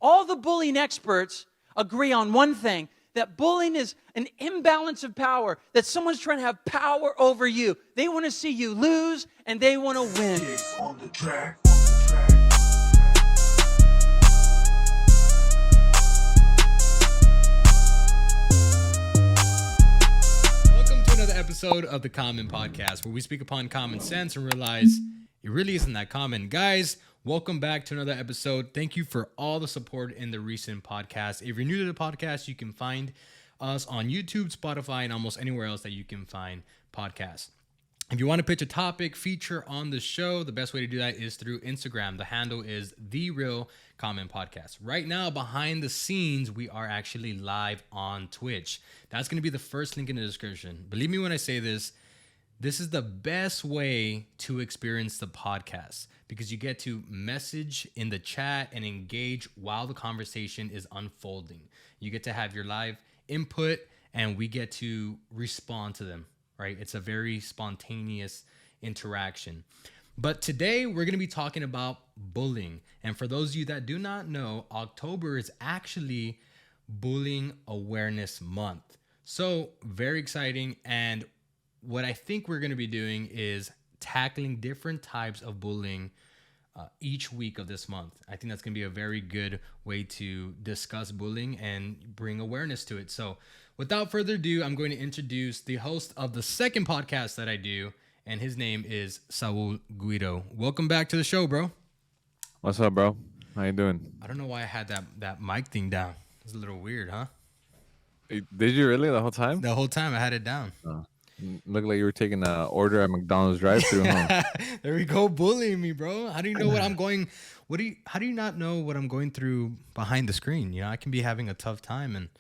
all the bullying experts agree on one thing, that bullying is an imbalance of power, that someone's trying to have power over you. They want to see you lose, and they want to win. On the track. Welcome to another episode of the Common Podcast, where we speak upon common sense and realize it really isn't that common. Guys, welcome back to another episode. Thank you for all the support in the recent podcast. If you're new to the podcast, you can find us on YouTube, Spotify, and almost anywhere else that you can find podcasts. If you want to pitch a topic, feature on the show, the best way to do that is through Instagram. The handle is The Real Common Podcast. Right now, behind the scenes, we are actually live on Twitch. That's going to be the first link in the description. Believe me when I say this, this is the best way to experience the podcast because you get to message in the chat and engage while the conversation is unfolding. You get to have your live input and we get to respond to them. Right? It's a very spontaneous interaction. But today we're going to be talking about bullying. And for those of you that do not know, October is actually Bullying Awareness Month. So very exciting. And what I think we're going to be doing is tackling different types of bullying each week of this month. I think that's going to be a very good way to discuss bullying and bring awareness to it. So without further ado, I'm going to introduce the host of the second podcast that I do, and his name is Saul Guido. Welcome back to the show, bro. What's up, bro? How you doing? I don't know why I had that mic thing down. It's a little weird, huh? Did you really the whole time? The whole time I had it down. Looked like you were taking an order at McDonald's drive-thru, huh? There we go, bullying me, bro. How do you know what I'm going? How do you not know what I'm going through behind the screen? You know, I can be having a tough time, and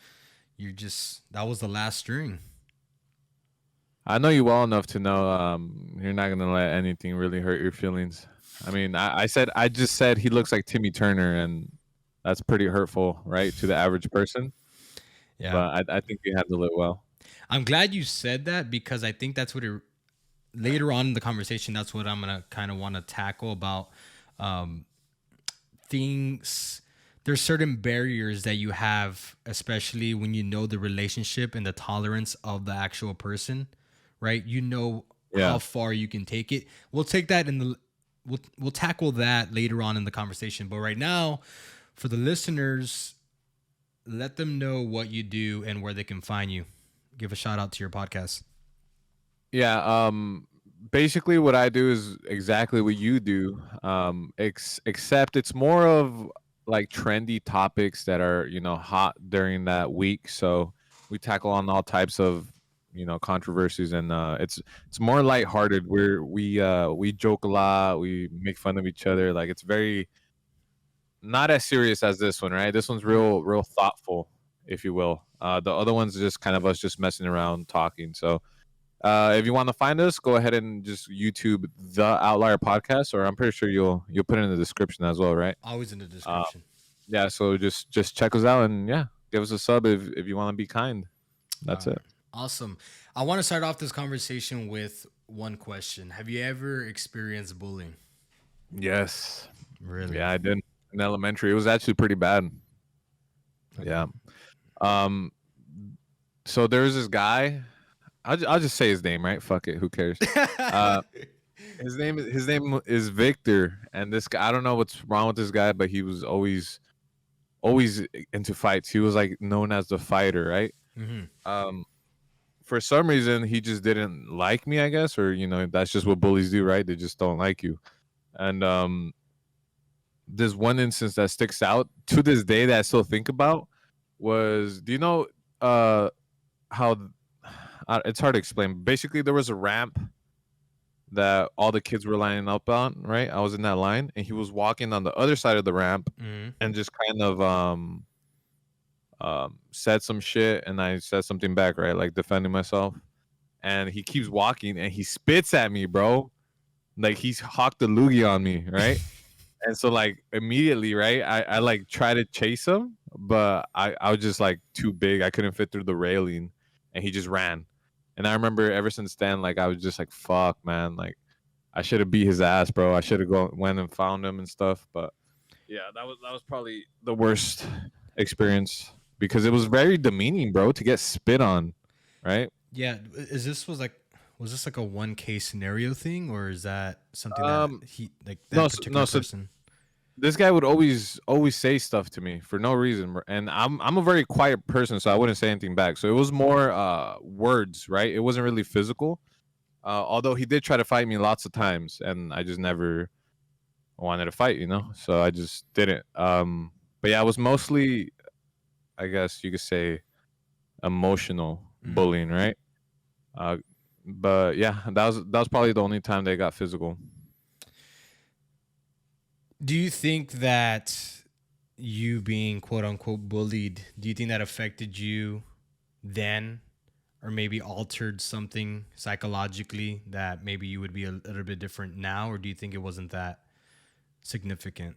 that was the last string. I know you well enough to know you're not gonna let anything really hurt your feelings. I mean, I just said he looks like Timmy Turner, and that's pretty hurtful, right, to the average person. Yeah, but I think you handled it well. I'm glad you said that because I think that's what later on in the conversation, that's what I'm going to kind of want to tackle about things. There's certain barriers that you have, especially when you know the relationship and the tolerance of the actual person, right? You know how far you can take it. We'll take that we'll tackle that later on in the conversation. But right now, for the listeners, let them know what you do and where they can find you. Give a shout out to your podcast. Yeah. Basically what I do is exactly what you do. Except it's more of like trendy topics that are, hot during that week. So we tackle on all types of, controversies, and it's more lighthearted. We joke a lot. We make fun of each other. Like, it's very not as serious as this one, right? This one's real thoughtful, if you will. The other one's just kind of us just messing around, talking. So if you want to find us, go ahead and just YouTube the Outlier Podcast, or I'm pretty sure you'll put it in the description as well, right? Always in the description. Yeah, so just check us out, and give us a sub if you want to be kind. That's it. Awesome. I want to start off this conversation with one question. Have you ever experienced bullying? Yes. Really? Yeah, I did in elementary. It was actually pretty bad. Okay. Yeah. So there was this guy. I'll just say his name, right? Fuck it. Who cares? His name is Victor, and this guy. I don't know what's wrong with this guy, but he was always into fights. He was like known as the fighter, right? Mm-hmm. For some reason, he just didn't like me, I guess, or that's just what bullies do, right? They just don't like you. And there's one instance that sticks out to this day that I still think about. Was, do you know how it's hard to explain. Basically, there was a ramp that all the kids were lining up on, right? I was in that line, and he was walking on the other side of the ramp and just kind of said some shit, and I said something back, right? Like defending myself. And he keeps walking, and he spits at me, bro. Like he's hawked the loogie on me, right? And so like immediately, right, I like try to chase him, but I was just like too big. I couldn't fit through the railing, and he just ran. And I remember ever since then, like I was just like, fuck, man, like I should have beat his ass, bro. I should have went and found him and stuff. But Yeah, that was probably the worst experience because it was very demeaning, bro, to get spit on, right? Yeah, was this like a one case scenario thing, or is that something that Um, he like no, that no. particular So person? this guy would always say stuff to me for no reason, and I'm a very quiet person, so I wouldn't say anything back. So it was more words, right? It wasn't really physical. Although he did try to fight me lots of times, and I just never wanted to fight, So I just didn't. But yeah, it was mostly, I guess you could say, emotional Mm. bullying, right? Uh, but yeah, that was probably the only time they got physical. Do you think that you being quote unquote bullied, do you think that affected you then, or maybe altered something psychologically that maybe you would be a little bit different now, or do you think it wasn't that significant?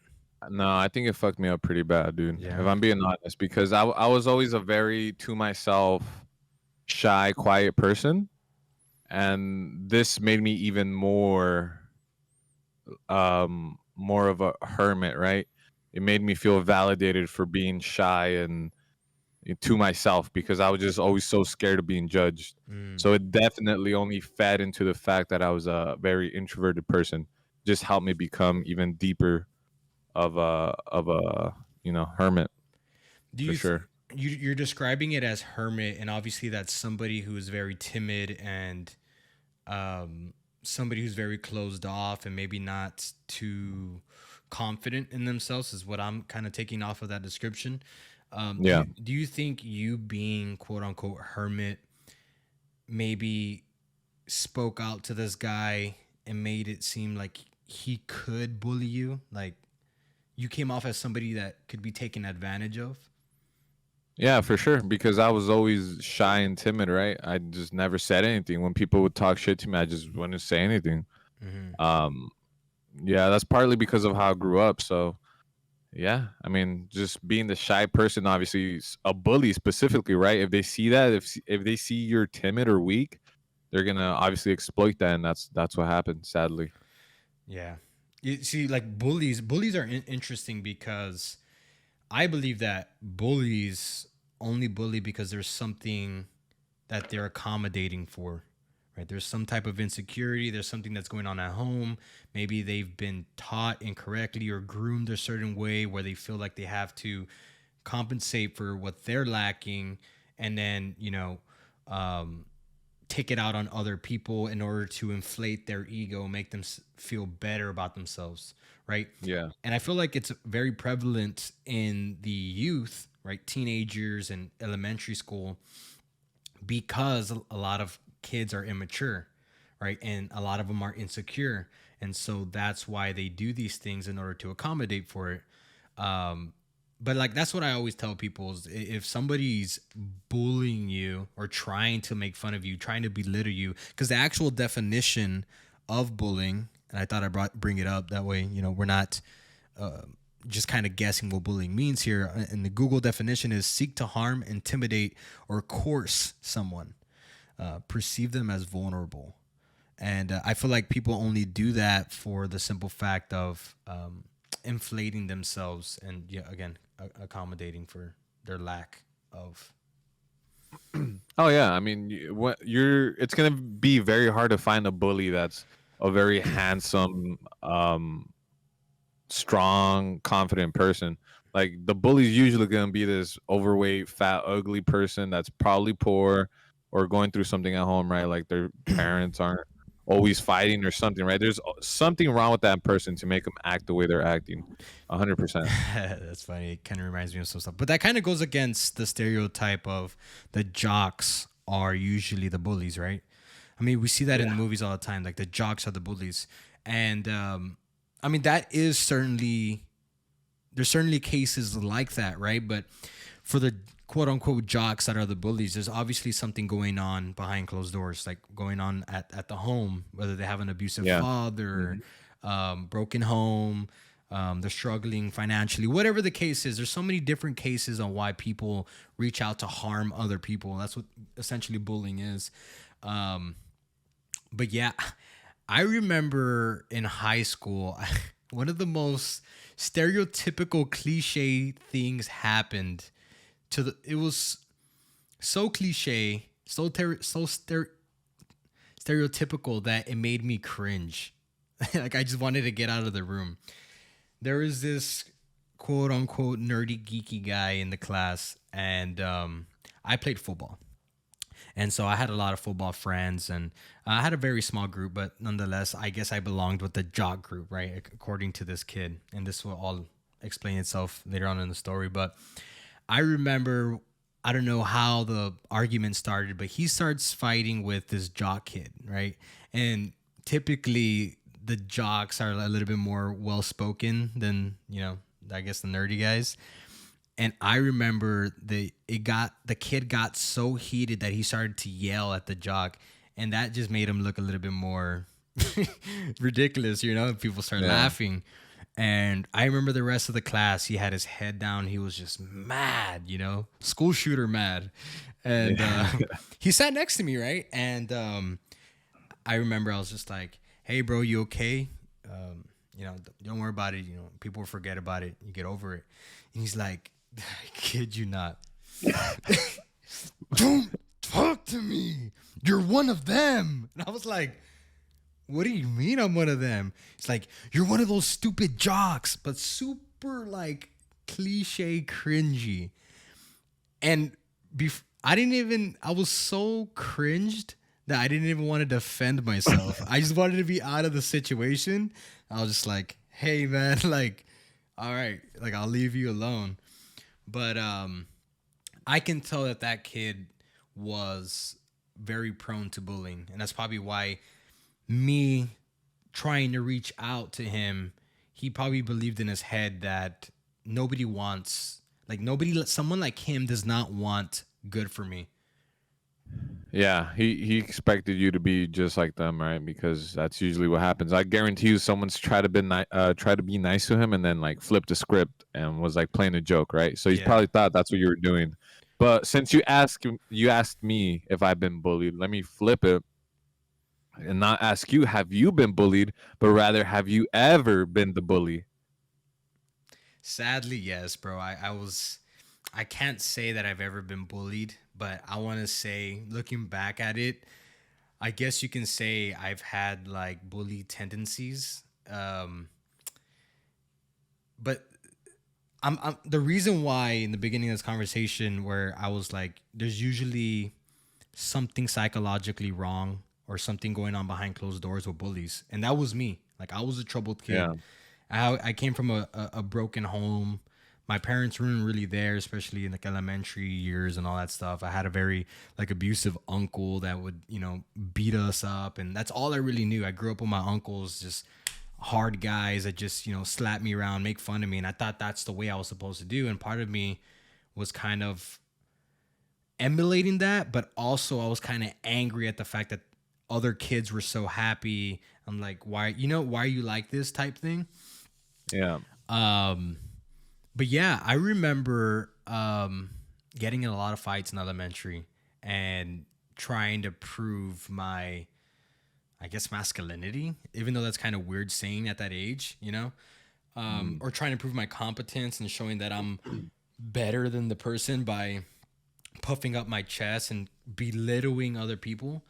No, I think it fucked me up pretty bad, dude. If Yeah. I'm being honest, because I was always a very to myself, shy, quiet person, and this made me even more of a hermit, right? It made me feel validated for being shy and to myself because I was just always so scared of being judged. Mm. So it definitely only fed into the fact that I was a very introverted person. Just helped me become even deeper of a hermit Do for you sure. you're describing it as hermit, and obviously that's somebody who is very timid and um, somebody who's very closed off and maybe not too confident in themselves is what I'm kind of taking off of that description. Yeah. Do you think you being quote unquote hermit maybe spoke out to this guy and made it seem like he could bully you? Like you came off as somebody that could be taken advantage of? Yeah, for sure. Because I was always shy and timid, right? I just never said anything. When people would talk shit to me, I just wouldn't say anything. Mm-hmm. Um, yeah, that's partly because of how I grew up. So yeah, I mean, just being the shy person, obviously, a bully specifically, right? If they see that, if they see you're timid or weak, they're gonna obviously exploit that, and that's what happened, sadly. Yeah. You see, like bullies are interesting because I believe that bullies only bully because there's something that they're accommodating for, right? There's some type of insecurity. There's something that's going on at home. Maybe they've been taught incorrectly or groomed a certain way where they feel like they have to compensate for what they're lacking, and then um, take it out on other people in order to inflate their ego, make them feel better about themselves, right? Yeah, And I feel like it's very prevalent in the youth, right? Teenagers and elementary school, because a lot of kids are immature, right? And a lot of them are insecure. And so that's why they do these things in order to accommodate for it. Um, but like that's what I always tell people is if somebody's bullying you or trying to make fun of you, trying to belittle you, because the actual definition of bullying, and I thought I bring it up that way, we're not uh, just kind of guessing what bullying means here. And the Google definition is seek to harm, intimidate, or coerce someone, perceive them as vulnerable. And I feel like people only do that for the simple fact of inflating themselves and, yeah, again, accommodating for their lack of. oh yeah, I mean, it's gonna be very hard to find a bully that's a very handsome, strong, confident person. Like the bully's usually gonna be this overweight, fat, ugly person that's probably poor or going through something at home, right? Like their parents aren't always fighting or something, right? There's something wrong with that person to make them act the way they're acting. 100%. That's funny. It kind of reminds me of some stuff. But that kind of goes against the stereotype of the jocks are usually the bullies, right? I mean, we see that in the movies all the time. Like the jocks are the bullies. And I mean, there's certainly cases like that, right? But for the quote unquote jocks that are the bullies, there's obviously something going on behind closed doors, like going on at the home, whether they have an abusive Yeah. father, broken home, they're struggling financially, whatever the case is. There's so many different cases on why people reach out to harm other people. That's what essentially bullying is. But yeah, I remember in high school, one of the most stereotypical cliche things happened it was so cliche, stereotypical that it made me cringe. Like I just wanted to get out of the room. There was this quote unquote nerdy geeky guy in the class, and I played football. And so I had a lot of football friends, and I had a very small group, but nonetheless, I guess I belonged with the jock group, right? According to this kid. And this will all explain itself later on in the story. But I remember, I don't know how the argument started, but he starts fighting with this jock kid, right? And typically the jocks are a little bit more well-spoken than, I guess the nerdy guys. And I remember the kid got so heated that he started to yell at the jock, and that just made him look a little bit more ridiculous, People started laughing. And I remember the rest of the class, he had his head down. He was just mad, school shooter mad. And he sat next to me, right? And I remember I was just like, hey, bro, you okay? Don't worry about it. People forget about it. You get over it. And he's like, I kid you not. Don't talk to me. You're one of them. And I was like, what do you mean I'm one of them? It's like, you're one of those stupid jocks, but super like cliche cringy. And I was so cringed that I didn't even want to defend myself. I just wanted to be out of the situation. I was just like, hey man, like, all right, like I'll leave you alone. But I can tell that kid was very prone to bullying. And that's probably why me trying to reach out to him, he probably believed in his head that someone like him does not want good for me. Yeah, he expected you to be just like them, right? Because that's usually what happens. I guarantee you, someone's try to be nice to him, and then like flipped the script and was like playing a joke, right? So he probably thought that's what you were doing. But since you asked me if I've been bullied, let me flip it and not ask you, have you been bullied, but rather, have you ever been the bully? Sadly, yes, bro. I can't say that I've ever been bullied, but I want to say, looking back at it, I guess you can say I've had like bully tendencies. But I'm the reason why in the beginning of this conversation where I was like, there's usually something psychologically wrong or something going on behind closed doors with bullies. And that was me. Like I was a troubled kid. Yeah. I came from a broken home. My parents weren't really there, especially in like elementary years and all that stuff. I had a very like abusive uncle that would, beat us up. And that's all I really knew. I grew up with my uncles, just hard guys that just, slap me around, make fun of me. And I thought that's the way I was supposed to do. And part of me was kind of emulating that, but also I was kind of angry at the fact that other kids were so happy. I'm like, why are you like this type thing? Yeah. But yeah, I remember getting in a lot of fights in elementary and trying to prove my, I guess, masculinity, even though that's kind of weird saying at that age, or trying to prove my competence and showing that I'm better than the person by puffing up my chest and belittling other people.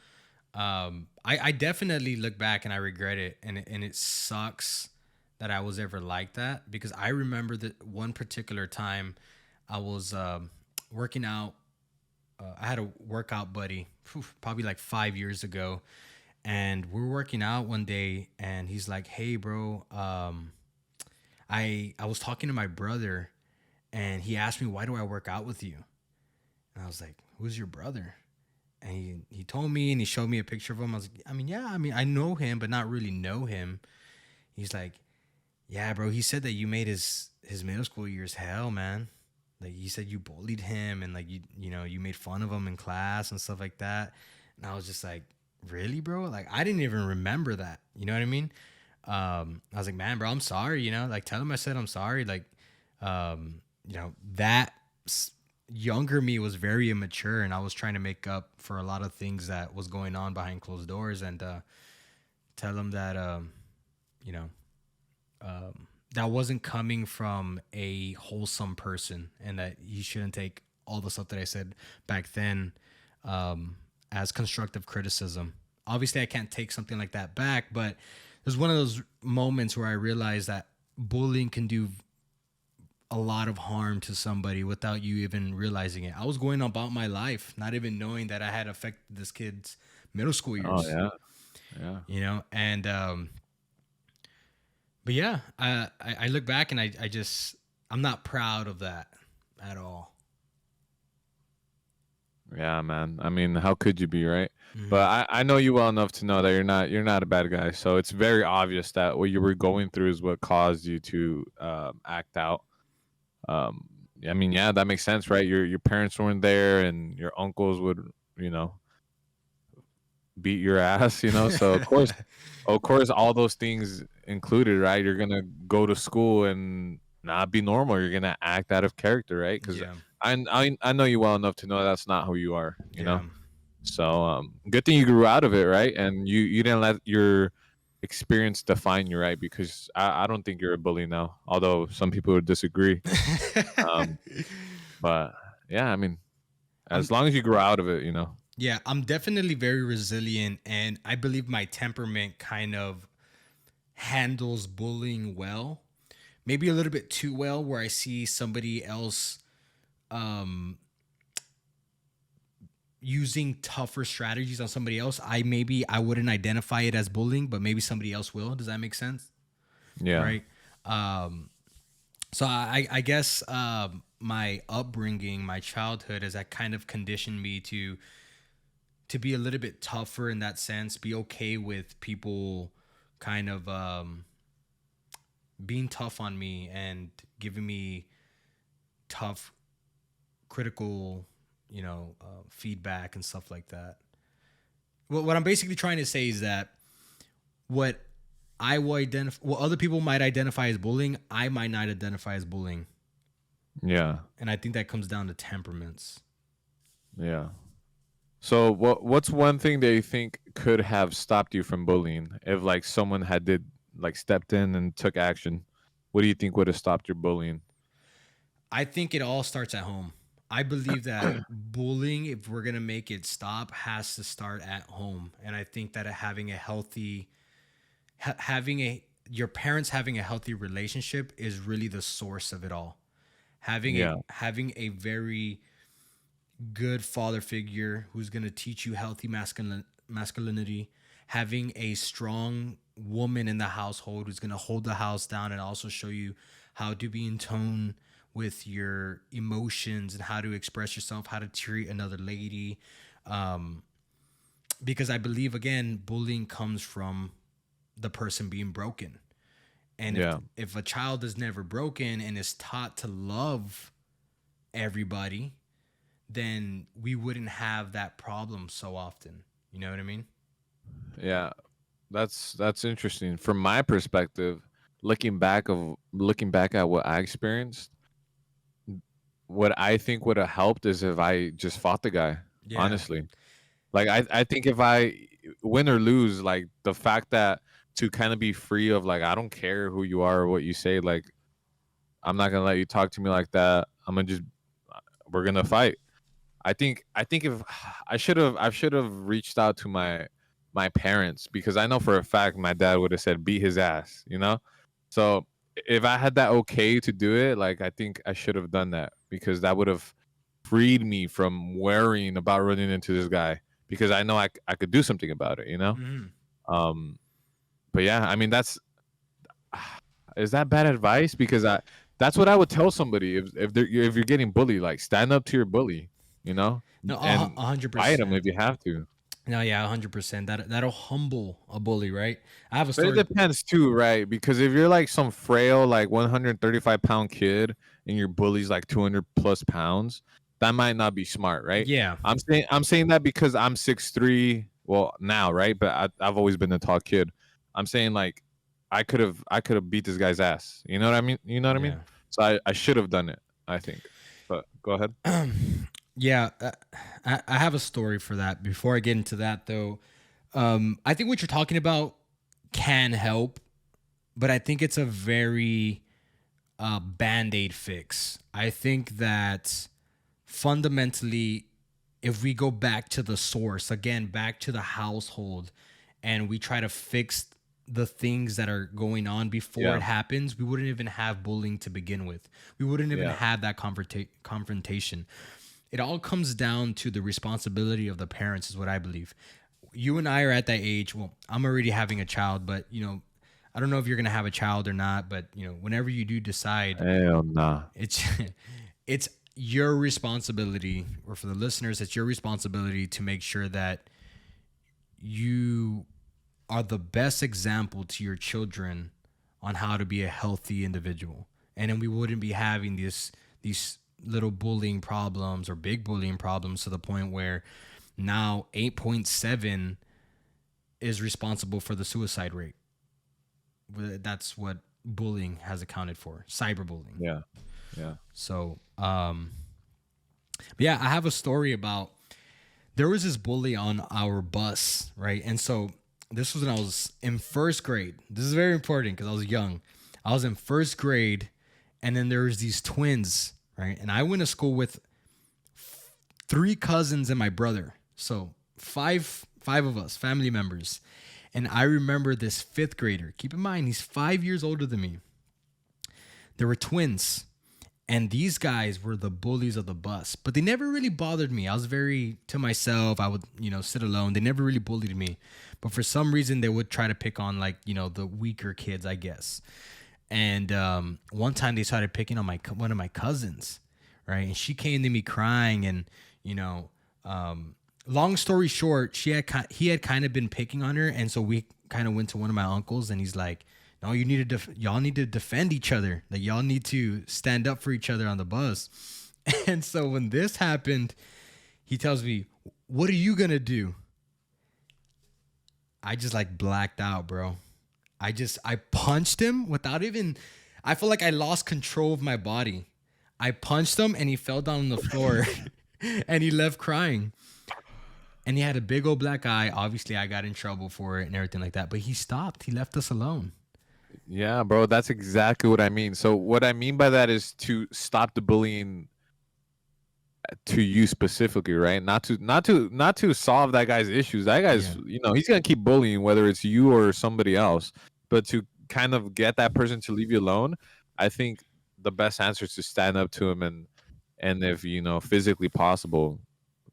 I definitely look back and I regret it, and it sucks that I was ever like that, because I remember that one particular time I was working out. I had a workout buddy, probably like 5 years ago, and we were working out one day, and he's like, "Hey, bro, I was talking to my brother, and he asked me, why do I work out with you?" And I was like, "Who's your brother?" And he told me, and he showed me a picture of him. I was like, I know him, but not really know him. He's like, "Yeah, bro, he said that you made his middle school years hell, man. Like, he said you bullied him, and like you made fun of him in class and stuff like that." And I was just like, "Really, bro?" Like, I didn't even remember that. You know what I mean? I was like, "Man, bro, I'm sorry. Like, tell him I said I'm sorry." Like, that younger me was very immature, and I was trying to make up for a lot of things that was going on behind closed doors, and tell him that that wasn't coming from a wholesome person, and that you shouldn't take all the stuff that I said back then as constructive criticism. Obviously, I can't take something like that back, but there's one of those moments where I realized that bullying can do a lot of harm to somebody without you even realizing it. I was going about my life, not even knowing that I had affected this kid's middle school Oh years. yeah, yeah, You know, and but yeah, I look back and I just I'm not proud of that at all. yeah, man. I mean, how could you be, right? Mhm. But I know you well enough to know that you're not a bad guy. So it's very obvious that what you were going through is what caused you to act out. Um, I mean, yeah, that makes sense, right? Your parents weren't there, and your uncles would, you know, beat your ass, So of course, all those things included, right? You're gonna go to school and not be normal. You're gonna act out of character, right? Because Yeah, I know you well enough to know that's not who you are, yeah. So good thing you grew out of it, right? And you didn't let your experience define you, right? Because I don't think you're a bully now, although some people would disagree. Um, but yeah, I mean, I'm as long as you grow out of it, yeah, I'm definitely very resilient, and I believe my temperament kind of handles bullying well. Maybe a little bit too well, where I see somebody else um using tougher strategies on somebody else. I wouldn't identify it as bullying, but maybe somebody else will. Does that make sense? yeah, Right. So I guess my upbringing, my childhood, has that kind of conditioned me to be a little bit tougher in that sense. Be okay with people kind of being tough on me and giving me tough, critical, feedback and stuff like that. Well, what I'm basically trying to say is that what what other people might identify as bullying, I might not identify as bullying. yeah, And I think that comes down to temperaments. yeah. So what's one thing that you think could have stopped you from bullying if like someone had did like stepped in and took action? What do you think would have stopped your bullying? I think it all starts at home. I believe that bullying, if we're going to make it stop, has to start at home. And I think that having a healthy, having a, your parents having a healthy relationship is really the source of it all. Yeah, Having a very good father figure who's going to teach you healthy masculinity, having a strong woman in the household who's going to hold the house down and also show you how to be in tone with your emotions and how to express yourself, how to treat another lady. Um, because I believe, again, bullying comes from the person being broken. And yeah, if a child is never broken and is taught to love everybody, then we wouldn't have that problem so often. You know what I mean? yeah. That's interesting. From my perspective, looking back at what I experienced, what I think would have helped is if I just fought the guy. Yeah. Honestly, like I think if I win or lose, like the fact that to kind of be free of like I don't care who you are or what you say, like I'm not gonna let you talk to me like that. I'm gonna just we're gonna fight. I think if I should have reached out to my parents because I know for a fact my dad would have said beat his ass. So if I had that okay to do it, like I think I should have done that because that would have freed me from worrying about running into this guy because I know I could do something about it. Hmm. Um, but yeah, I mean is that bad advice? Because that's what I would tell somebody if you're getting bullied, like stand up to your bully, you know, No, and a hundred fight him if percent. you have to. No, yeah, 100%. That'll humble a bully, right? I have a But it story. depends too, right? Because if you're like some frail, like 135-pound kid and your bully's like 200 plus pounds, that might not be smart, right? Yeah, I'm saying that because I'm 6'3", well now, right? But I've always been a tall kid. I'm saying like I could have beat this guy's ass. You know what I mean? You know what I mean? yeah, So I should have done it, I think. But go ahead. yeah. I have a story for that. Before I get into that, though, I think what you're talking about can help, but I think it's a very band-aid fix. I think that fundamentally, if we go back to the source, again, back to the household, and we try to fix the things that are going on before it happens, we wouldn't even have bullying to begin with. We wouldn't even have that confrontation. It all comes down to the responsibility of the parents, is what I believe. You and I are at that age. Well, I'm already having a child, but I don't know if you're gonna have a child or not. But whenever you do decide, hell nah. it's your responsibility, or for the listeners, it's your responsibility to make sure that you are the best example to your children on how to be a healthy individual. And then we wouldn't be having these little bullying problems or big bullying problems to the point where now 8.7 is responsible for the suicide rate. That's what bullying has accounted for, cyberbullying. Yeah. So, yeah, I have a story about, there was this bully on our bus, right? And so this was when I was in first grade. This is very important because I was young. I was in first grade, and then there was these twins, right? And I went to school with 3 cousins and my brother. So five of us, family members. And I remember this 5th grader. Keep in mind, he's 5 years older than me. There were twins. And these guys were the bullies of the bus, but they never really bothered me. I was very to myself. I would, sit alone. They never really bullied me, but for some reason they would try to pick on the weaker kids, I guess. And one time they started picking on one of my cousins, right? And she came to me crying, and long story short, he had kind of been picking on her, and so we kind of went to one of my uncles, and he's like, no, y'all need to defend each other. Like, y'all need to stand up for each other on the bus. And so when this happened, he tells me, what are you going to do? I just blacked out, bro. I punched him without even, I feel like I lost control of my body. I punched him and he fell down on the floor and he left crying. And he had a big old black eye. Obviously, I got in trouble for it and everything like that. But he stopped. He left us alone. Yeah, bro, that's exactly what I mean. So what I mean by that is to stop the bullying to you specifically, right? Not to solve that guy's issues. That guy's, he's gonna keep bullying whether it's you or somebody else. But to kind of get that person to leave you alone, I think the best answer is to stand up to him and if physically possible,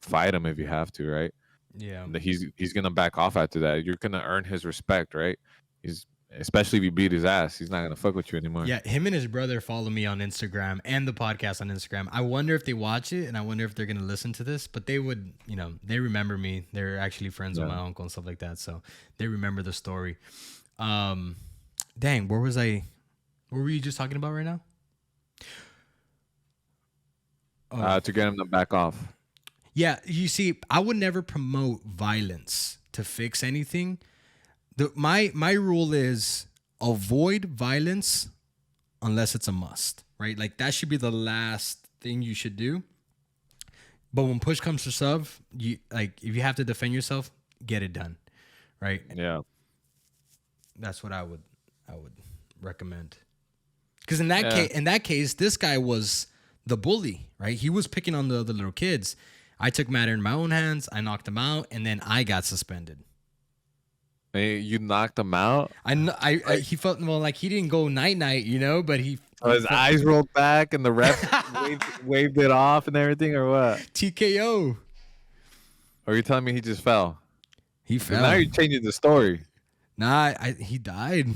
fight him if you have to, right? Yeah. He's gonna back off after that. You're gonna earn his respect, right? Especially if you beat his ass, he's not gonna fuck with you anymore. Yeah, him and his brother follow me on Instagram and the podcast on Instagram. I wonder if they watch it, and I wonder if they're gonna listen to this. But they would, they remember me. They're actually friends with my uncle and stuff like that, so they remember the story. Dang, where was I? What were you just talking about right now? To get him to back off. Yeah, you see, I would never promote violence to fix anything. My rule is avoid violence unless it's a must, right? Like, that should be the last thing you should do. But when push comes to shove, if you have to defend yourself, get it done, right? Yeah, that's what I would recommend. Because in that case, this guy was the bully, right? He was picking on the little kids. I took matter in my own hands. I knocked him out, and then I got suspended. Hey, you knocked him out? He felt like he didn't go night, but his eyes rolled back and the ref waved it off and everything, or what? TKO. Or are you telling me he just fell? He fell. Now you're changing the story. Nah, he died.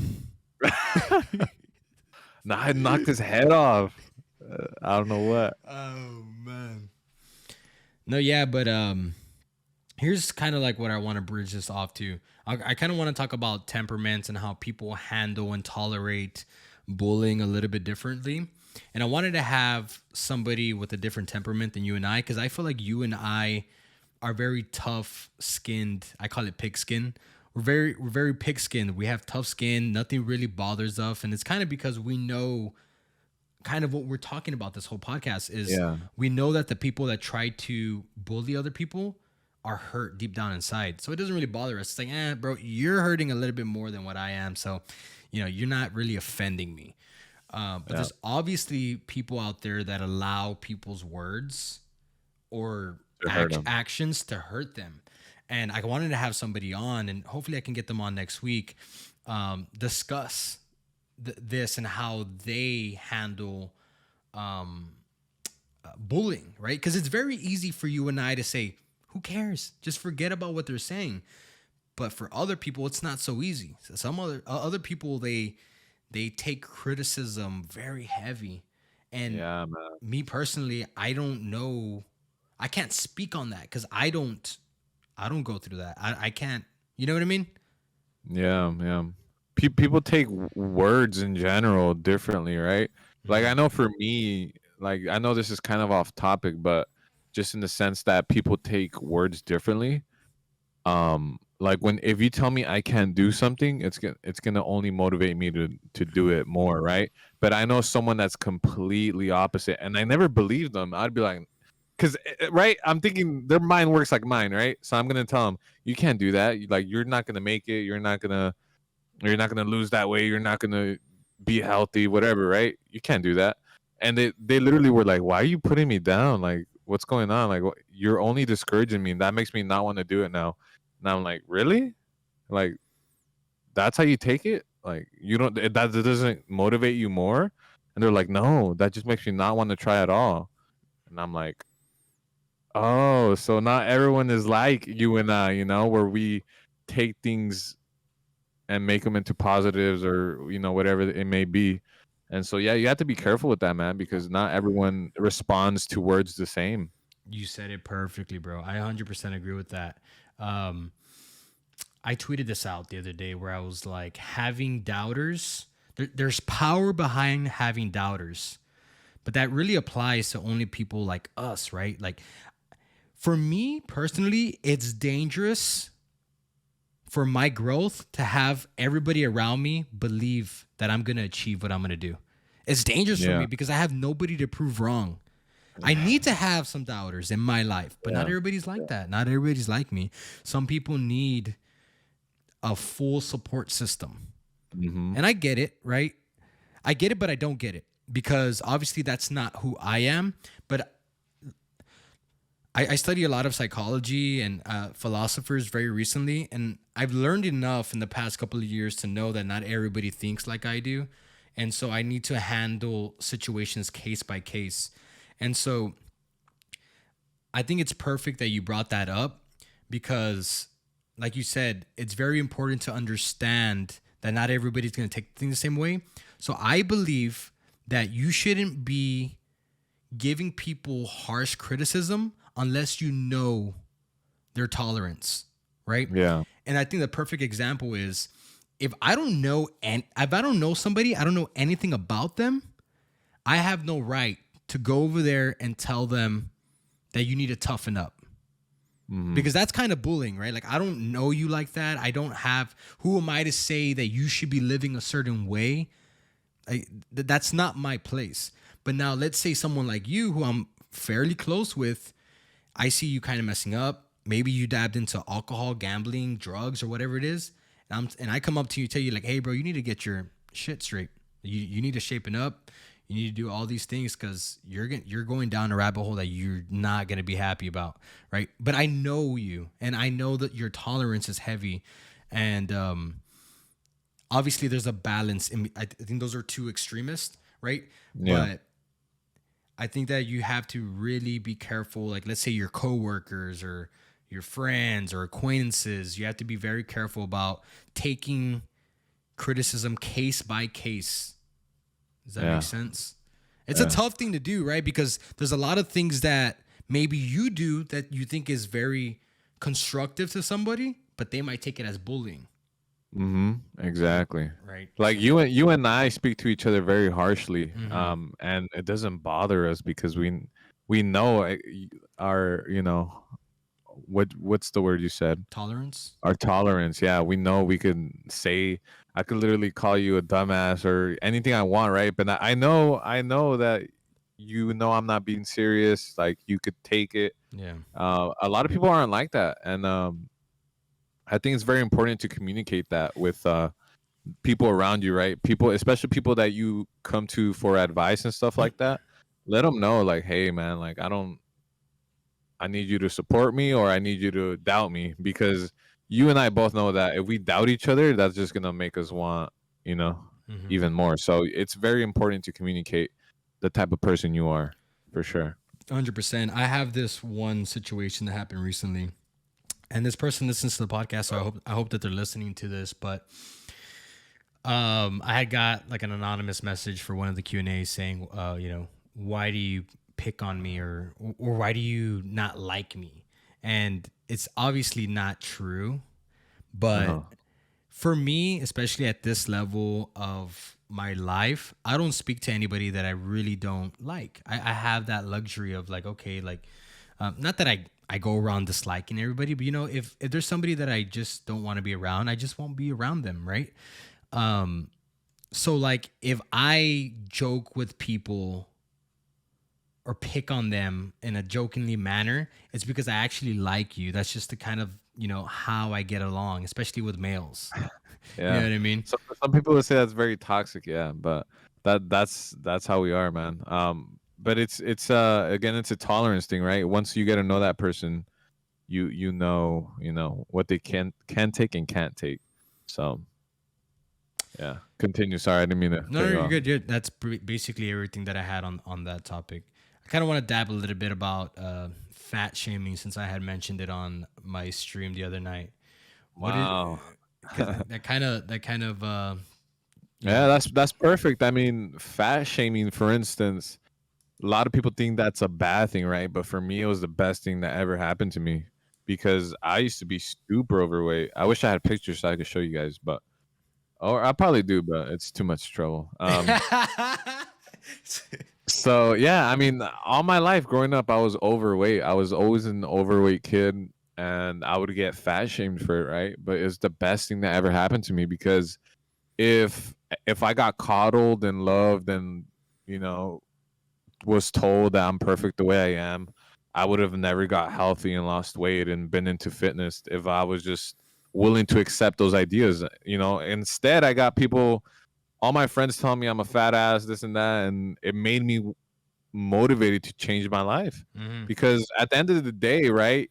Nah, I knocked his head off. I don't know what. Oh man. No, yeah, but here's kind of like what I want to bridge this off to. I kind of want to talk about temperaments and how people handle and tolerate bullying a little bit differently. And I wanted to have somebody with a different temperament than you and I, because I feel like you and I are very tough-skinned. I call it pig-skin. We're very pig-skinned. We have tough skin. Nothing really bothers us, and it's kind of because we know kind of what we're talking about this whole podcast is we know that the people that try to bully other people are hurt deep down inside. So it doesn't really bother us. It's like, bro, you're hurting a little bit more than what I am. So, you're not really offending me. But there's obviously people out there that allow people's words or To hurt them. actions to hurt them. And I wanted to have somebody on, and hopefully I can get them on next week, discuss this and how they handle bullying, right? Because it's very easy for you and I to say, who cares? Just forget about what they're saying. But for other people, it's not so easy. So some other people, they take criticism very heavy. And Yeah, man. me personally, I don't know. I can't speak on that because I don't go through that. I can't. You know what I mean? Yeah, yeah. People take words in general differently, right? Like I know for me, like I know this is kind of off topic, but just in the sense that people take words differently. Like when if you tell me I can't do something, it's gonna only motivate me to do it more, right? But I know someone that's completely opposite, and I never believed them. I'd be like, because right, I'm thinking their mind works like mine, right? So I'm gonna tell them you can't do that. Like you're not gonna make it. You're not gonna lose that way. You're not gonna be healthy, whatever, right? You can't do that. And they literally were like, why are you putting me down? Like, what's going on? Like, you're only discouraging me, and that makes me not want to do it now. And I'm like, really? Like, that's how you take it? Like, you don't that doesn't motivate you more? And they're like, no, that just makes me not want to try at all. And I'm like, oh, so not everyone is like you and I, where we take things and make them into positives or whatever it may be. And so yeah, you have to be careful with that, man, because not everyone responds to words the same. You said it perfectly, bro. I 100% agree with that. Um, I tweeted this out the other day where I was like, having doubters, there's power behind having doubters, but that really applies to only people like us, right? Like, for me personally, it's dangerous for my growth to have everybody around me believe that I'm going to achieve what I'm going to do. It's dangerous for Yeah. me because I have nobody to prove wrong. I need to have some doubters in my life, but not Yeah. everybody's like that. Not everybody's like me. Some people need a full support system. Mm-hmm. And I get it, right? I get it, but I don't get it because obviously that's not who I am. But I study a lot of psychology and philosophers very recently, and I've learned enough in the past couple of years to know that not everybody thinks like I do. And so I need to handle situations case by case. And so I think it's perfect that you brought that up because, like you said, it's very important to understand that not everybody's going to take things the same way. So I believe that you shouldn't be giving people harsh criticism unless you know their tolerance, right? Yeah. And I think the perfect example is if I don't know somebody, I don't know anything about them, I have no right to go over there and tell them that you need to toughen up. Because that's kind of bullying, right? Like, I don't know you like that. Who am I to say that you should be living a certain way? That's not my place. But now let's say someone like you, who I'm fairly close with, I see you kind of messing up. Maybe you dabbed into alcohol, gambling, drugs, or whatever it is. And I come up to you, tell you like, hey, bro, you need to get your shit straight. You need to shapen up. You need to do all these things because you're going down a rabbit hole that you're not going to be happy about, right? But I know you, and I know that your tolerance is heavy. And obviously there's a balance. I think those are two extremists, right? Yeah. But I think that you have to really be careful. Like, let's say your coworkers or your friends or acquaintances, you have to be very careful about taking criticism case by case. Does that make sense? It's a tough thing to do, right? Because there's a lot of things that maybe you do that you think is very constructive to somebody, but they might take it as bullying. Mm-hmm. Exactly. Right. Like you and I speak to each other very harshly, and it doesn't bother us because we know our what's the word you said? Tolerance. Our tolerance. Yeah, we know we could say I could literally call you a dumbass or anything I want, right? But I know that I'm not being serious. Like you could take it. Yeah. A lot of people aren't like that, and I think it's very important to communicate that with people around you, right? People, especially people that you come to for advice and stuff like that. Let them know, like, hey, man, like I need you to support me or I need you to doubt me, because you and I both know that if we doubt each other, that's just gonna make us want, you know, Mhm. even more. So it's very important to communicate the type of person you are, for sure. 100%. I have this one situation that happened recently, and this person listens to the podcast, so I hope that they're listening to this. But I had got like an anonymous message for one of the Q&As saying, why do you pick on me, or why do you not like me? And it's obviously not true, but Uh-huh. for me, especially at this level of my life, I don't speak to anybody that I really don't like. I have that luxury of like, okay, like, not that I go around disliking everybody, but if there's somebody that I just don't want to be around, I just won't be around them, right? So like if I joke with people or pick on them in a jokingly manner, it's because I actually like you. That's just the kind of, how I get along, especially with males. You know Yeah. what I mean? So some people would say that's very toxic, yeah, but that's how we are, man. But it's again, it's a tolerance thing, right? Once you get to know that person, you know what they can take and can't take. So yeah, continue. Sorry, I didn't mean to No, cut no, you you're off. good. That's basically everything that I had on that topic. I kind of want to dab a little bit about fat shaming, since I had mentioned it on my stream the other night. What did Wow. Because that kind of you Yeah, know that's perfect. I mean, fat shaming, for instance, a lot of people think that's a bad thing, right? But for me, it was the best thing that ever happened to me, because I used to be super overweight. I wish I had pictures so I could show you guys, but or I probably do, but it's too much trouble. So yeah, I mean, all my life growing up, I was overweight. I was always an overweight kid, and I would get fat shamed for it, right? But it's the best thing that ever happened to me, because if if I got coddled and loved and you know was told that I'm perfect the way I am, I would have never got healthy and lost weight and been into fitness if I was just willing to accept those ideas. Instead, I got people, all my friends telling me I'm a fat ass, this and that, and it made me motivated to change my life. Mhm. Because at the end of the day, right?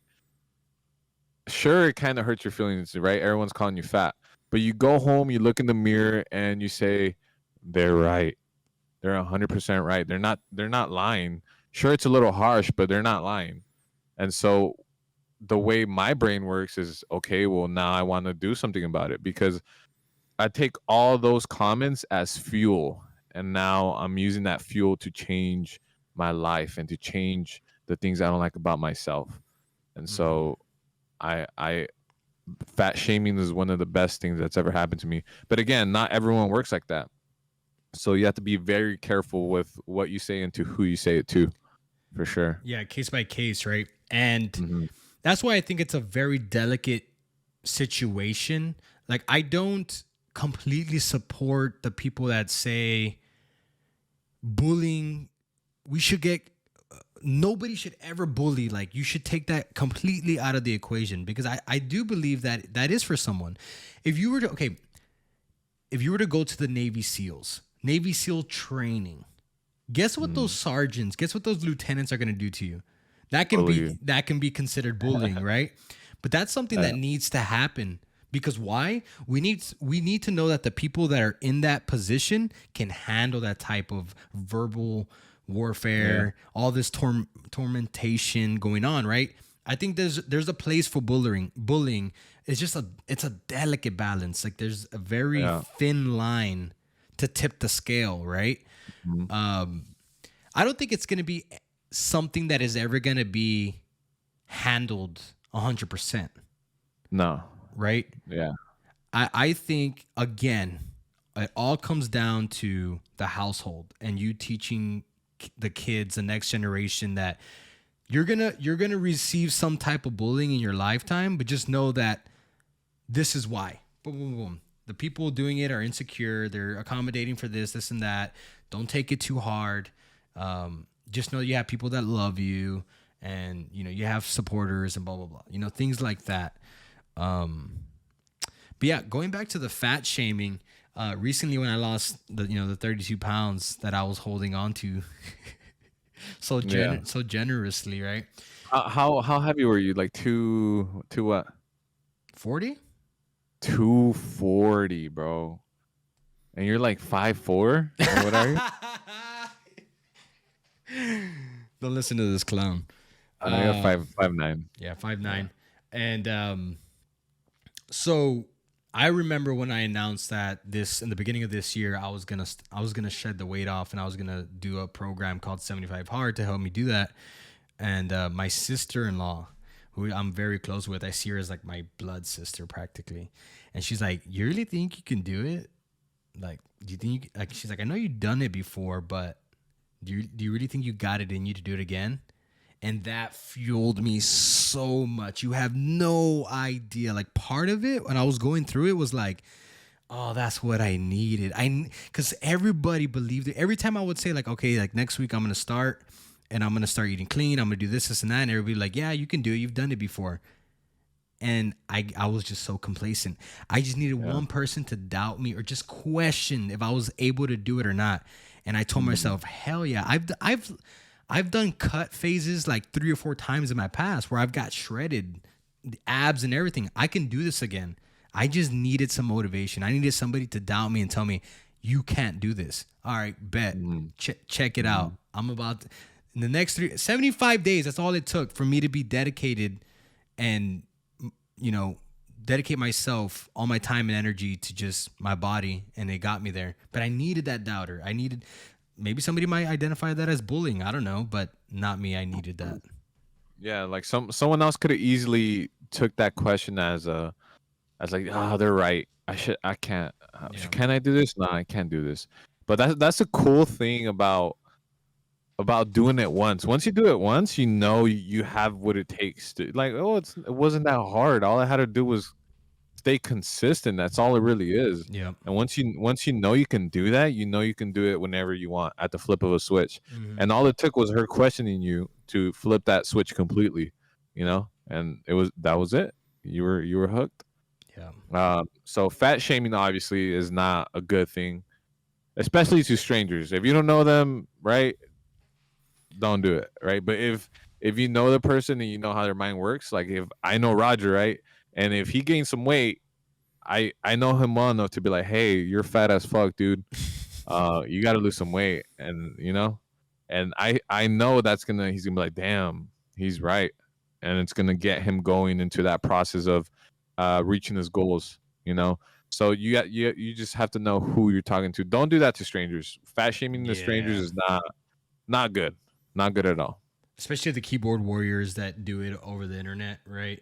Sure, it kind of hurts your feelings, right? Everyone's calling you fat, but you go home, you look in the mirror, and you say, "They're right. They're 100% right. They're not lying. Sure, it's a little harsh, but they're not lying." And so the way my brain works is, okay, well, now I want to do something about it, because I take all those comments as fuel, and now I'm using that fuel to change my life and to change the things I don't like about myself. And Mhm. so I fat shaming is one of the best things that's ever happened to me. But again, not everyone works like that. So you have to be very careful with what you say and to who you say it to, for sure. Yeah, case by case, right? And Hmm. that's why I think it's a very delicate situation. Like, I don't completely support the people that say bullying, we should get, nobody should ever bully. Like, you should take that completely out of the equation, because I do believe that that is for someone. If you were to, okay, if you were to go to the Navy SEAL training, guess what those sergeants, guess what those lieutenants are going to do to you? That can Bully be you. that can be considered bullying, right? But that's something Yeah. that needs to happen, because why? We need to know that the people that are in that position can handle that type of verbal Yeah. warfare, all this tormentation going on, right? I think there's a place for bullying. Bullying is just it's a delicate balance. Like, there's a very Yeah. thin line to tip the scale, right? Mhm. I don't think it's going to be something that is ever going to be handled 100%, No. right? Yeah. I think, again, it all comes down to the household and you teaching the kids, the next generation, that you're gonna receive some type of bullying in your lifetime, but just know that this is why. Boom, boom, boom. The people doing it are insecure. They're accommodating for this, and that. Don't take it too hard. Just know you have people that love you, and you have supporters and blah blah blah. Things like that. But yeah, going back to the fat shaming, Recently when I lost the 32 pounds that I was holding on to Yeah. so generously, right? How heavy were you? Like two what? 40. 240, bro. And you're like 5'4", or what are you? Don't listen to this clown. I got 5'9". Yeah, 5'9". And so I remember when I announced that this in the beginning of this year, I was gonna shed the weight off, and I was gonna do a program called 75 Hard to help me do that. And my sister-in-law, who I'm very close with, I see her as like my blood sister practically, and she's like, "You really think you can do it? Like, do you think like?" She's like, "I know you've done it before, but do you really think you got it in you to do it again?" And that fueled me so much. You have no idea. Like, part of it when I was going through it was like, oh, that's what I needed. Because everybody believed it. Every time I would say like, okay, like next week I'm gonna start and I'm gonna start eating clean. I'm gonna do this, and that, and everybody like, yeah, you can do it. You've done it before. And I was just so complacent. I just needed one person to doubt me or just question if I was able to do it or not. And I told myself, hell yeah, I've done cut phases like 3 or 4 times in my past where I've got shredded, the abs and everything. I can do this again. I just needed some motivation. I needed somebody to doubt me and tell me, you can't do this. All right, bet. Check it out. I'm about in the next 75 days. That's all it took for me to be dedicated and, dedicate myself, all my time and energy to just my body. And it got me there. But I needed that doubter. Maybe somebody might identify that as bullying. I don't know, but not me. I needed that. Yeah, like someone else could have easily took that question as like, they're right. I can't. Can I do this? No, I can't do this. But that's a cool thing about doing it once. Once you do it once, you have what it takes to like. Oh, it wasn't that hard. All I had to do was stay consistent. That's all it really is. Yeah. And once you know you can do that, you can do it whenever you want at the flip of a switch. And all it took was her questioning you to flip that switch completely, and that was it. You were hooked. Yeah. So fat shaming obviously is not a good thing, especially to strangers. If you don't know them, right, don't do it, right? But if you know the person and you know how their mind works, like if I know Roger, right, and if he gains some weight, I know him well enough to be like, hey, you're fat as fuck, dude. You got to lose some weight, and and I know he's gonna be like, damn, he's right, and it's gonna get him going into that process of reaching his goals. So you just have to know who you're talking to. Don't do that to strangers. Fat shaming the strangers is not good, not good at all. Especially the keyboard warriors that do it over the internet, right?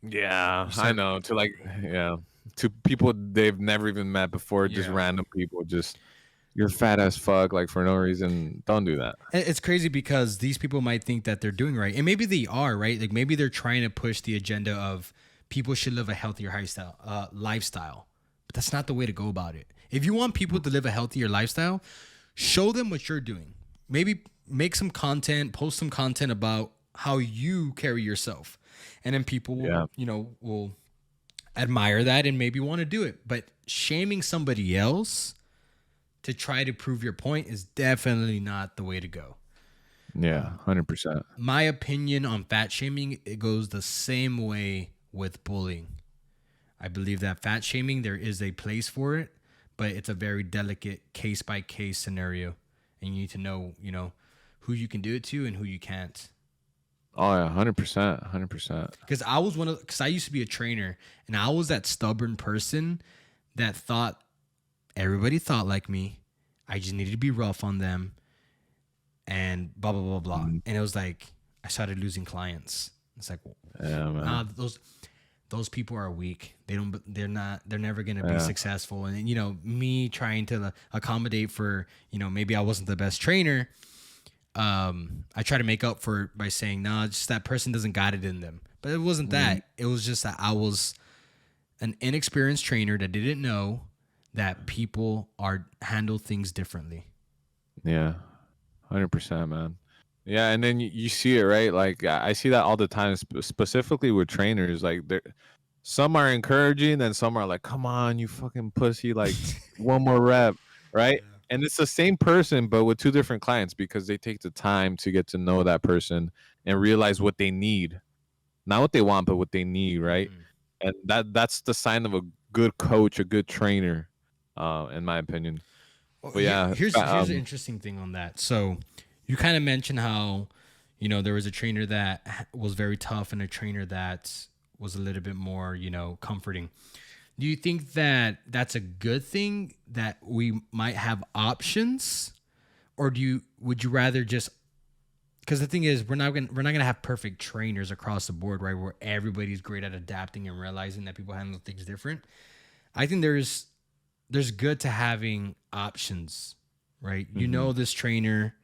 Yeah, I know. To people they've never even met before, just random people, just you're fat as fuck, like for no reason. Don't do that. It's crazy because these people might think that they're doing right, and maybe they are, right? Like maybe they're trying to push the agenda of people should live a healthier lifestyle, but that's not the way to go about it. If you want people to live a healthier lifestyle, show them what you're doing. Maybe make some content, post some content about how you carry yourself. And then people will admire that and maybe want to do it. But shaming somebody else to try to prove your point is definitely not the way to go. Yeah, 100%. My opinion on fat shaming, it goes the same way with bullying. I believe that fat shaming, there is a place for it, but it's a very delicate case-by-case scenario. And you need to know, who you can do it to and who you can't. Oh yeah, 100%, 100%. Because I used to be a trainer, and I was that stubborn person that thought everybody thought like me. I just needed to be rough on them, and blah blah blah blah. And it was like I started losing clients. It's like, those people are weak. They're never gonna be successful. And me trying to accommodate for maybe I wasn't the best trainer. I try to make up for it by saying, no, just that person doesn't got it in them. But it wasn't that. It was just that I was an inexperienced trainer that didn't know that people handle things differently. Yeah, 100%, man. Yeah, and then you see it, right? Like I see that all the time, specifically with trainers. Like some are encouraging and some are like, come on, you fucking pussy, like one more rep, right? And it's the same person but with two different clients because they take the time to get to know that person and realize what they need, not what they want but what they need, right? Mhm. And that's the sign of a good coach, a good trainer, in my opinion. Well, But yeah, here's an interesting thing on that. So you kind of mentioned how, there was a trainer that was very tough and a trainer that was a little bit more, comforting. Do you think that that's a good thing that we might have options, or would you rather just, because the thing is we're not gonna have perfect trainers across the board, right? Where everybody's great at adapting and realizing that people handle things different. I think there's good to having options, right? Mhm. This trainer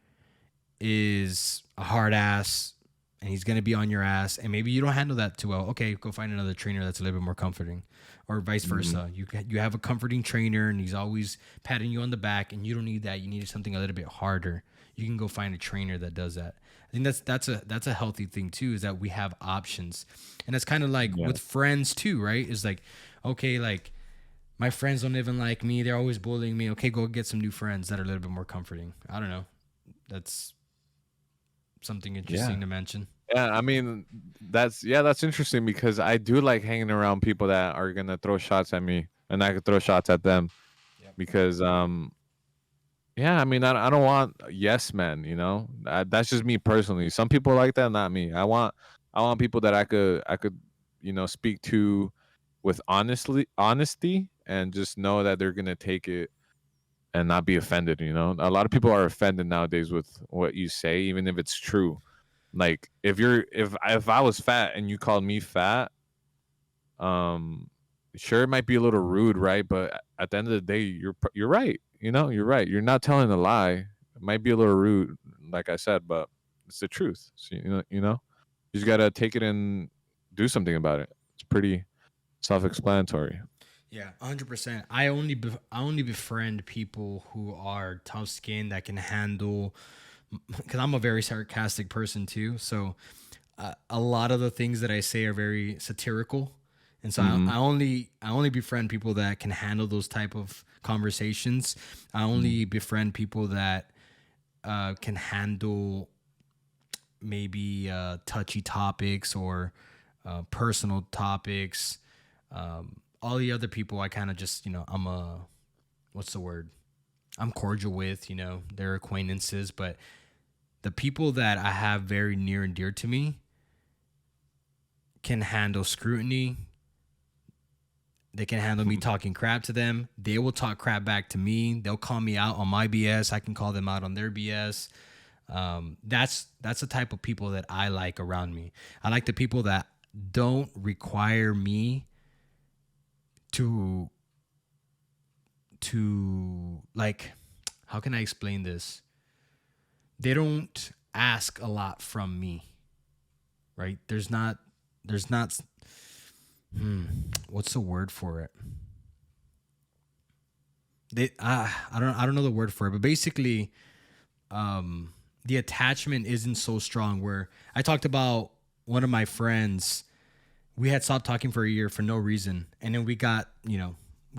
is a hard ass and he's going to be on your ass and maybe you don't handle that too well. Okay, go find another trainer that's a little bit more comforting, or vice Mhm. versa. You have a comforting trainer and he's always patting you on the back and you don't need that. You need something a little bit harder. You can go find a trainer that does that. I think that's a healthy thing too, is that we have options. And it's kind of like Yeah. with friends too, right? Is like, okay, like my friends don't even like me. They're always bullying me. Okay, go get some new friends that are a little bit more comforting. I don't know. That's something Yeah. interesting to mention. Yeah, I mean, that's interesting because I do like hanging around people that are gonna throw shots at me, and I could throw shots at them Yep. because, yeah, I mean, I don't want yes men, that's just me personally. Some people like that, not me. I want people that I could speak to with honesty, and just know that they're gonna take it and not be offended. A lot of people are offended nowadays with what you say, even if it's true. Like if I was fat and you called me fat, um, sure it might be a little rude, right? But at the end of the day, you're right. You're right. You're not telling a lie. It might be a little rude, like I said, but it's the truth. So, you just gotta take it and do something about it. It's pretty self-explanatory. Yeah, 100%. I only befriend people who are tough skinned that can handle, because I'm a very sarcastic person too. So a lot of the things that I say are very satirical, and so Mm-hmm. I only befriend people that can handle those type of conversations. I only befriend people that can handle maybe touchy topics or personal topics. All the other people, I kind of just, I'm a, what's the word? I'm cordial with, they're acquaintances, but the people that I have very near and dear to me can handle scrutiny. They can handle me talking crap to them. They will talk crap back to me. They'll call me out on my BS. I can call them out on their BS. That's the type of people that I like around me. I like the people that don't require me to like, how can I explain this? They don't ask a lot from me, right? There's not what's the word for it? I don't know the word for it, but basically the attachment isn't so strong. Where I talked about one of my friends, we had stopped talking for a year for no reason, and then we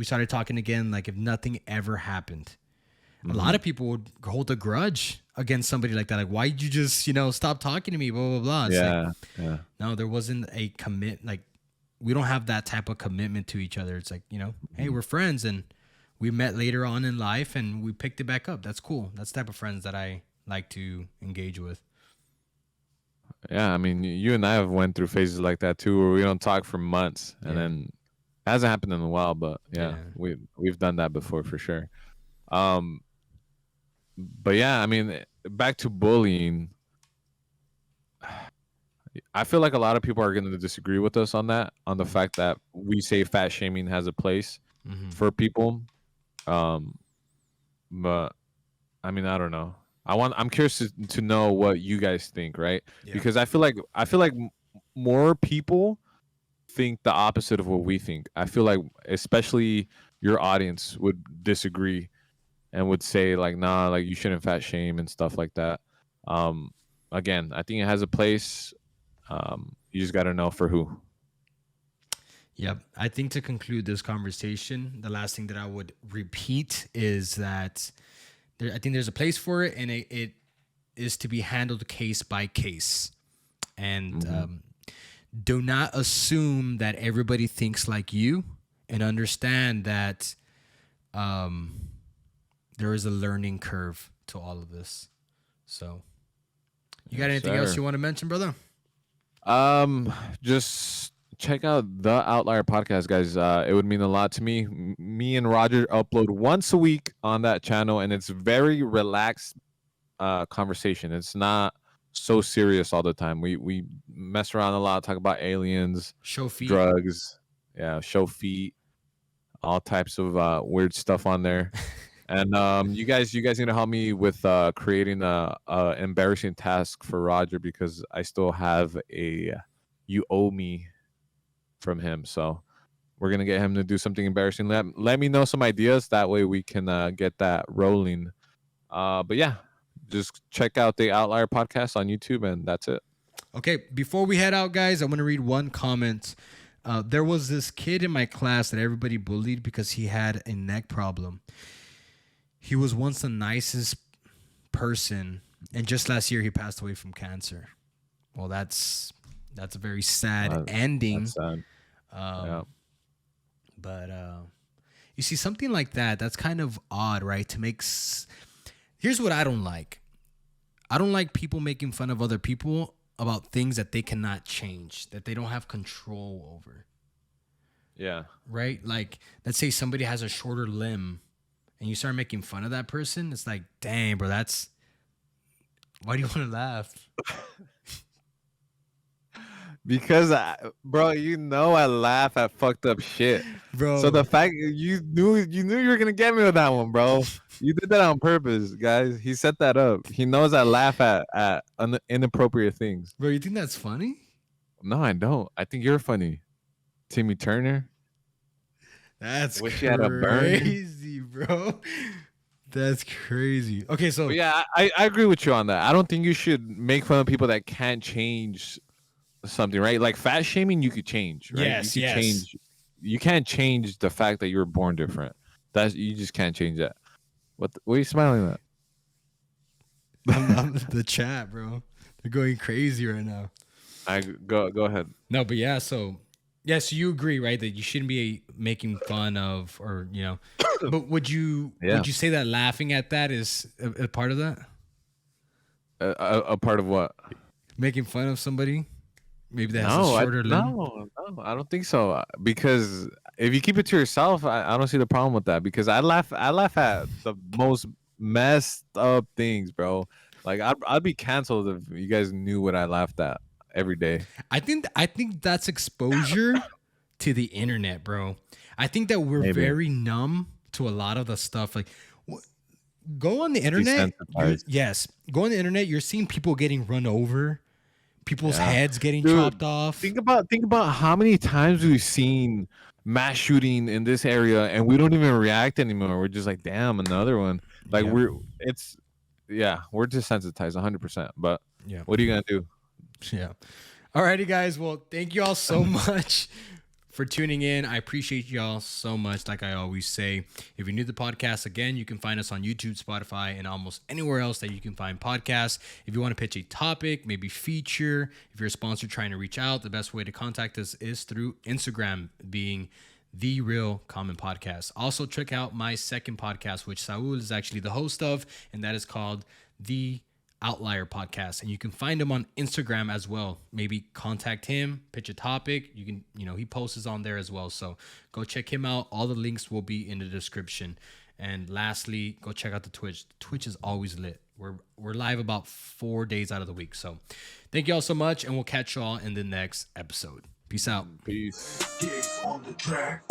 started talking again like if nothing ever happened. A lot Mm-hmm. of people would hold a grudge against somebody like that. Like, why did you just, stop talking to me? Blah, blah, blah. It's like, Yeah. Yeah. no, there wasn't a commit. Like, we don't have that type of commitment to each other. It's like, hey, we're friends and we met later on in life and we picked it back up. That's cool. That's the type of friends that I like to engage with. Yeah, I mean, you and I have went through phases like that too, where we don't talk for months, and Yeah. then it hasn't happened in a while, but yeah, Yeah. we've done that before for sure. Um, but yeah, I mean, back to bullying. I feel like a lot of people are going to disagree with us on that, on the fact that we say fat shaming has a place Mm-hmm. for people. Um, but I mean, I don't know. I'm curious to know what you guys think, right? Yeah. Because I feel like more people think the opposite of what we think. I feel like especially your audience would disagree and would say like, nah, like you shouldn't fat shame and stuff like that. Um, Again, I think it has a place. You just got to know for who. Yep. I think to conclude this conversation, the last thing that I would repeat is that I think there's a place for it, and it is to be handled case by case. And do not assume that everybody thinks like you, and understand that there is a learning curve to all of this. So, you got anything else you want to mention, brother? Just check out the Outlier Podcast, guys. It would mean a lot to me. Me and Roger upload once a week on that channel, and it's very relaxed conversation. It's not so serious all the time. We mess around a lot, talk about aliens, Show feet. drugs, show feet, all types of weird stuff on there. And you guys need to help me with creating a embarrassing task for Roger, because I still have a you owe me from him. So we're gonna get him to do something embarrassing. Let me know some ideas. That way we can get that rolling. But yeah, just check out the Outlier Podcast on YouTube, and that's it. Okay, before we head out, guys, I want to read one comment. There was this kid in my class that everybody bullied because he had a neck problem. He was once the nicest person, and just last year he passed away from cancer. Well, that's a very sad ending. That's sad. But you see, something like that's kind of odd, right? Here's what I don't like. I don't like people making fun of other people about things that they cannot change, that they don't have control over. Yeah. Right? Like, let's say somebody has a shorter limb, and you start making fun of that person. It's like, dang, bro, why do you want to laugh? Because, bro, I laugh at fucked up shit, Bro. So the fact you knew you were gonna get me with that one, bro. You did that on purpose, guys. He set that up. He knows I laugh at inappropriate things. Bro, you think that's funny? No, I don't. I think you're funny, Timmy Turner. That's Wish you had a burn. crazy, bro. That's crazy. Okay, so But yeah, I agree with you on that. I don't think you should make fun of people that can't change something, right? Like fat shaming, you could change, right? Yes, you could change. You can't change the fact that you were born different. You just can't change that. What are you smiling at? I'm the chat, bro. They're going crazy right now. Go ahead. No, but yeah, so yes, you agree, right? That you shouldn't be making fun of, or but would you say that laughing at that is a part of that? A part of what? Making fun of somebody? Maybe that has a shorter limb? No, I don't think so. Because if you keep it to yourself, I don't see the problem with that. Because I laugh at the most messed up things, bro. Like I'd be canceled if you guys knew what I laughed at every day. I think that's exposure to the internet, bro. I think that we're very numb to a lot of the stuff. Like, go on the internet. Go on the internet. You're seeing people getting run over. People's heads getting chopped off. Think about how many times we've seen mass shooting in this area, and we don't even react anymore. We're just like, damn, another one. Like we're desensitized 100%. But what are you gonna do? Yeah. Alrighty, guys. Well, thank you all so much for tuning in. I appreciate y'all so much. Like I always say, if you're new to the podcast, again, you can find us on YouTube, Spotify, and almost anywhere else that you can find podcasts. If you want to pitch a topic, maybe feature, if you're a sponsor trying to reach out, the best way to contact us is through Instagram, being The Real Common Podcast. Also, check out my second podcast, which Saul is actually the host of, and that is called The Outlier Podcast, and you can find him on Instagram as well. Maybe contact him, pitch a topic. You can, he posts on there as well. So go check him out. All the links will be in the description. And lastly, go check out the Twitch. The Twitch is always lit. We're live about 4 days out of the week. So thank you all so much, and we'll catch y'all in the next episode. Peace out. Peace. Gigs on the track.